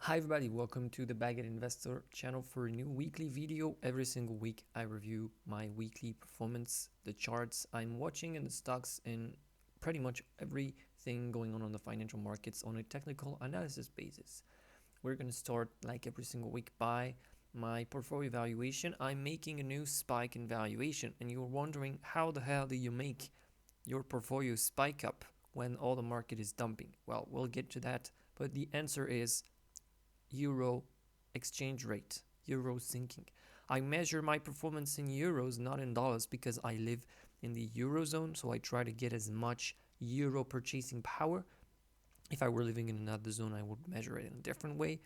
Hi everybody, welcome to the Baguette Investor channel for a new weekly video. Every single week I review my weekly performance, the charts I'm watching and the stocks and pretty much everything going on the financial markets on a technical analysis basis. We're going to start like every single week by my portfolio valuation. I'm making a new spike in valuation and you're wondering how the hell do you make your portfolio spike up when all the market is dumping? Well, we'll get to that, but the answer is euro exchange rate, euro sinking. I measure my performance in euros, not in dollars, because I live in the eurozone, so I try to get as much euro purchasing power. If I were living in another zone, I would measure it in a different way.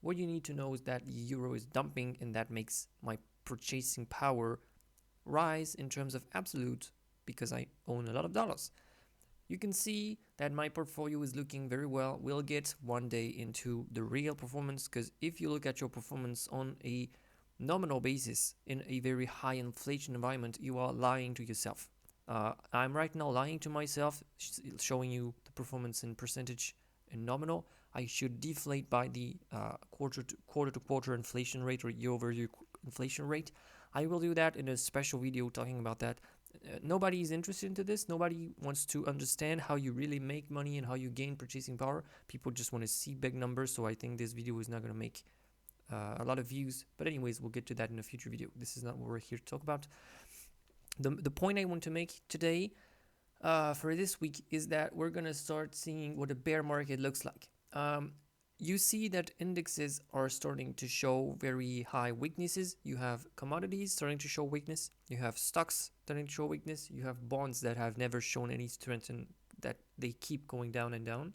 What you need to know is that the euro is dumping, and that makes my purchasing power rise in terms of absolute because I own a lot of dollars. You can see that my portfolio is looking very well. We'll get one day into the real performance, because if you look at your performance on a nominal basis in a very high inflation environment, you are lying to yourself. I'm right now lying to myself, showing you the performance in percentage and nominal. I should deflate by the quarter to quarter inflation rate or year over year inflation rate. I will do that in a special video talking about that. Nobody is interested into this. Nobody wants to understand how you really make money and how you gain purchasing power. People just want to see big numbers. So I think this video is not going to make a lot of views. But anyways, we'll get to that in a future video. This is not what we're here to talk about. The point I want to make today for this week is that we're going to start seeing what a bear market looks like. You see that indexes are starting to show very high weaknesses. You have commodities starting to show weakness. You have stocks starting to show weakness. You have bonds that have never shown any strength and that they keep going down and down.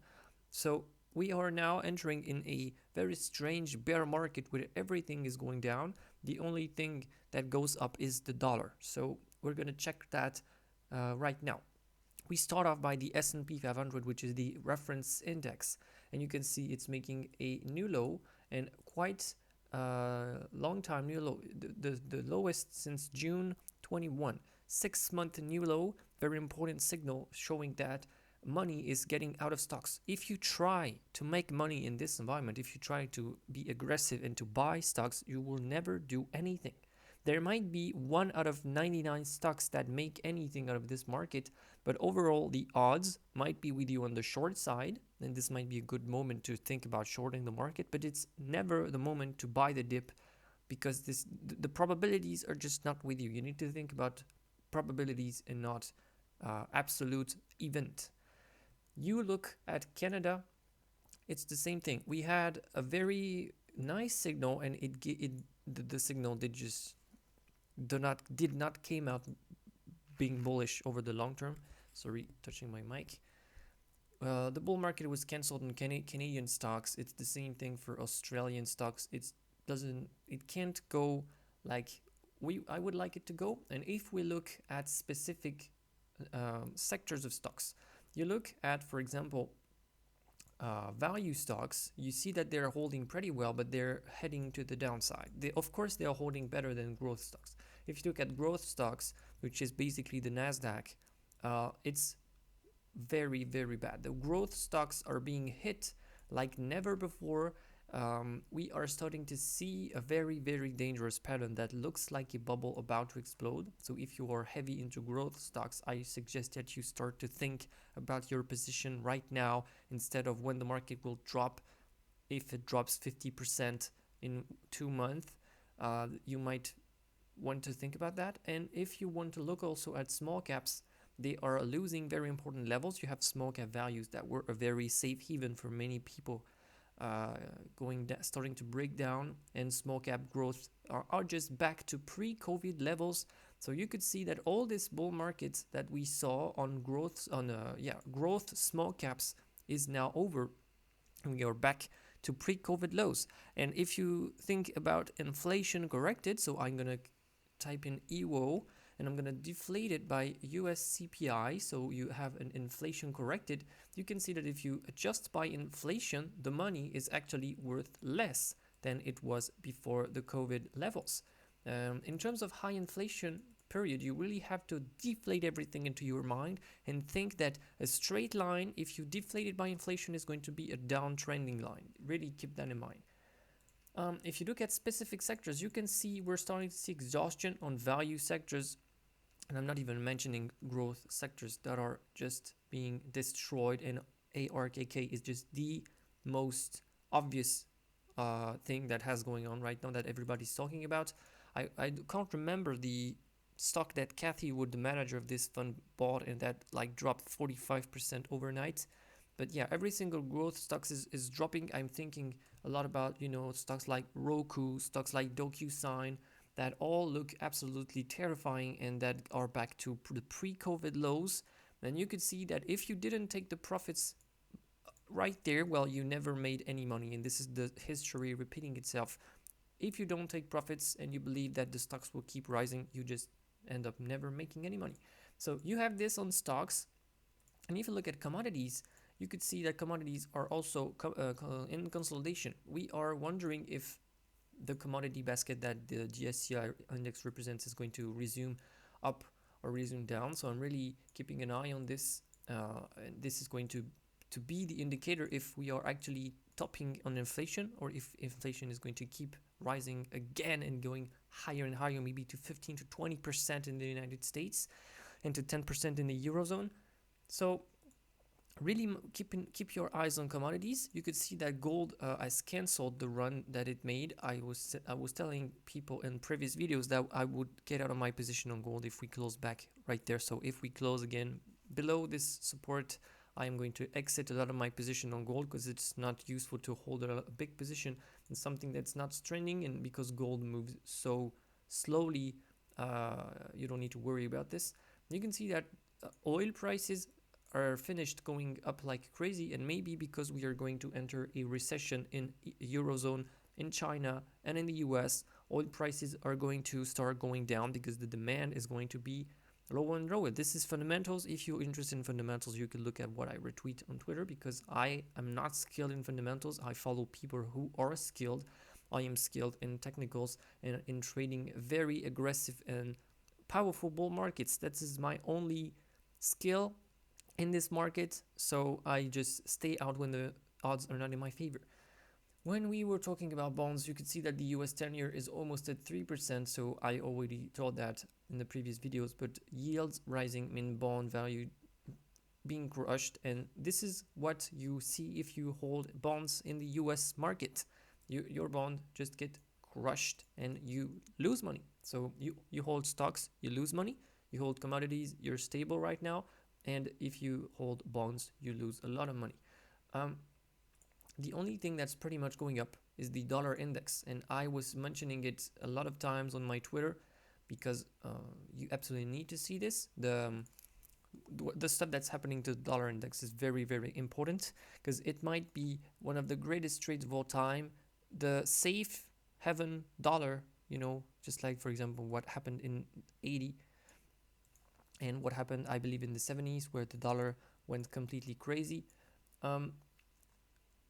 So we are now entering in a very strange bear market where everything is going down. The only thing that goes up is the dollar. So we're going to check that right now. We start off by the S&P 500, which is the reference index, and you can see it's making a new low and quite long time new low, the lowest since June 21. 6-month new low, very important signal showing that money is getting out of stocks. If you try to make money in this environment, if you try to be aggressive and to buy stocks, you will never do anything. There might be 1 out of 99 stocks that make anything out of this market, but overall the odds might be with you on the short side, and this might be a good moment to think about shorting the market, but it's never the moment to buy the dip because the probabilities are just not with you. You need to think about probabilities and not absolute event. You look at Canada, it's the same thing. We had a very nice signal, and the signal did not came out being bullish over the long term. Sorry, touching my mic. The bull market was cancelled in Canadian stocks. It's the same thing for Australian stocks. It can't go like I would like it to go. And if we look at specific sectors of stocks, you look at, for example, value stocks, you see that they're holding pretty well, but they're heading to the downside. Of course, they are holding better than growth stocks. If you look at growth stocks, which is basically the NASDAQ, it's very, very bad. The growth stocks are being hit like never before. We are starting to see a very, very dangerous pattern that looks like a bubble about to explode. So if you are heavy into growth stocks, I suggest that you start to think about your position right now instead of when the market will drop. If it drops 50% in 2 months, you might want to think about that. And if you want to look also at small caps, they are losing very important levels. You have small cap values that were a very safe haven for many people starting to break down, and small cap growth are just back to pre-COVID levels. So you could see that all this bull market that we saw on growth small caps is now over, and we are back to pre-COVID lows. And if you think about inflation corrected, so I'm gonna type in EWO and I'm going to deflate it by US CPI, so you have an inflation corrected, you can see that if you adjust by inflation, the money is actually worth less than it was before the COVID levels. In terms of high inflation, period, you really have to deflate everything into your mind and think that a straight line, if you deflate it by inflation, is going to be a downtrending line. Really keep that in mind. If you look at specific sectors, you can see we're starting to see exhaustion on value sectors, and I'm not even mentioning growth sectors that are just being destroyed, and ARKK is just the most obvious thing that has going on right now that everybody's talking about. I can't remember the stock that Kathy Wood, the manager of this fund, bought, and that like dropped 45% overnight. But yeah, every single growth stocks is dropping. I'm thinking a lot about, stocks like Roku, stocks like DocuSign, that all look absolutely terrifying and that are back to the pre-COVID lows. And you could see that if you didn't take the profits right there, well, you never made any money. And this is the history repeating itself. If you don't take profits and you believe that the stocks will keep rising, you just end up never making any money. So you have this on stocks. And if you look at commodities, you could see that commodities are also in consolidation. We are wondering if the commodity basket that the GSCI index represents is going to resume up or resume down. So I'm really keeping an eye on this. And this is going to be the indicator if we are actually topping on inflation, or if inflation is going to keep rising again and going higher and higher, maybe to 15 to 20% in the United States and to 10% in the Eurozone. So really keep your eyes on commodities. You could see that gold has canceled the run that it made. I was telling people in previous videos that I would get out of my position on gold if we close back right there. So if we close again below this support, I am going to exit a lot of my position on gold, because it's not useful to hold a big position in something that's not trending. And because gold moves so slowly, you don't need to worry about this. You can see that oil prices are finished going up like crazy, and maybe because we are going to enter a recession in Eurozone, in China, and in the US, oil prices are going to start going down because the demand is going to be lower and lower. This is fundamentals. If you're interested in fundamentals, you can look at what I retweet on Twitter, because I am not skilled in fundamentals. I follow people who are skilled. I am skilled in technicals and in trading very aggressive and powerful bull markets. That is my only skill in this market. So I just stay out when the odds are not in my favor. When we were talking about bonds, you could see that the US 10-year is almost at 3%. So I already told that in the previous videos, but yields rising mean bond value being crushed. And this is what you see if you hold bonds in the US market. Your bond just get crushed and you lose money. So you hold stocks, you lose money. You hold commodities, you're stable right now. And if you hold bonds, you lose a lot of money. The only thing that's pretty much going up is the dollar index. And I was mentioning it a lot of times on my Twitter, because you absolutely need to see this. The stuff that's happening to the dollar index is very, very important, because it might be one of the greatest trades of all time. The safe haven dollar, just like, for example, what happened in 80 and what happened, I believe, in the 70s, where the dollar went completely crazy.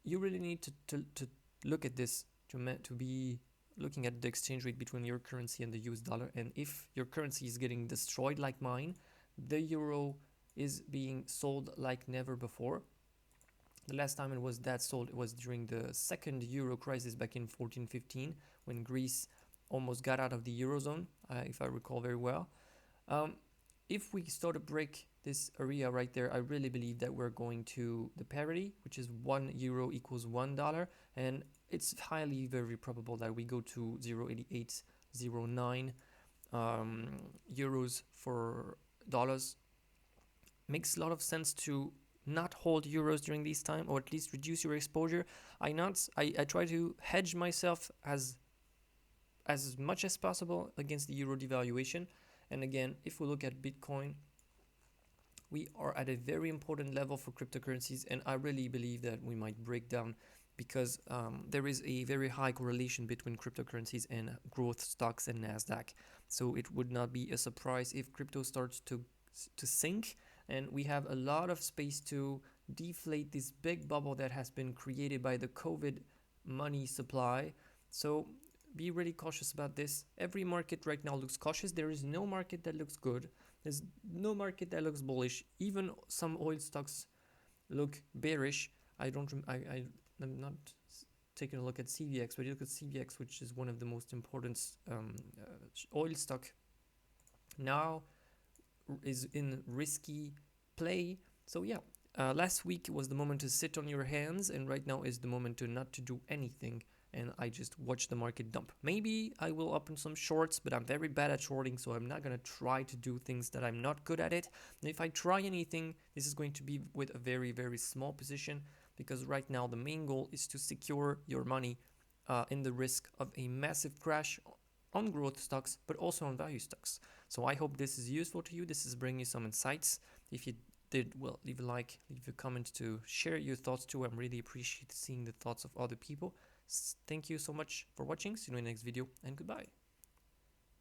You really need to look at this to be looking at the exchange rate between your currency and the US dollar. And if your currency is getting destroyed like mine, the euro is being sold like never before. The last time it was that sold, it was during the second euro crisis back in 14-15, when Greece almost got out of the eurozone, if I recall very well. If we start to break this area right there, I really believe that we're going to the parity, which is 1 euro equals $1. And it's highly very probable that we go to 0.8809 euros for dollars. Makes a lot of sense to not hold euros during this time, or at least reduce your exposure. I try to hedge myself as much as possible against the euro devaluation. And again, if we look at Bitcoin, we are at a very important level for cryptocurrencies, and I really believe that we might break down, because there is a very high correlation between cryptocurrencies and growth stocks and NASDAQ. So it would not be a surprise if crypto starts to sink, and we have a lot of space to deflate this big bubble that has been created by the COVID money supply. So be really cautious about this. Every market right now looks cautious. There is no market that looks good. There's no market that looks bullish. Even some oil stocks look bearish. I'm not taking a look at CVX, but you look at CVX, which is one of the most important oil stock, now is in risky play. So yeah, last week was the moment to sit on your hands, and right now is the moment to not to do anything, and I just watch the market dump. Maybe I will open some shorts, but I'm very bad at shorting, so I'm not gonna try to do things that I'm not good at it. And if I try anything, this is going to be with a very, very small position, because right now the main goal is to secure your money in the risk of a massive crash on growth stocks, but also on value stocks. So I hope this is useful to you. This is bringing you some insights. If you did, well, leave a like, leave a comment to share your thoughts too. I'm really appreciate seeing the thoughts of other people. Thank you so much for watching. See you in the next video, and goodbye.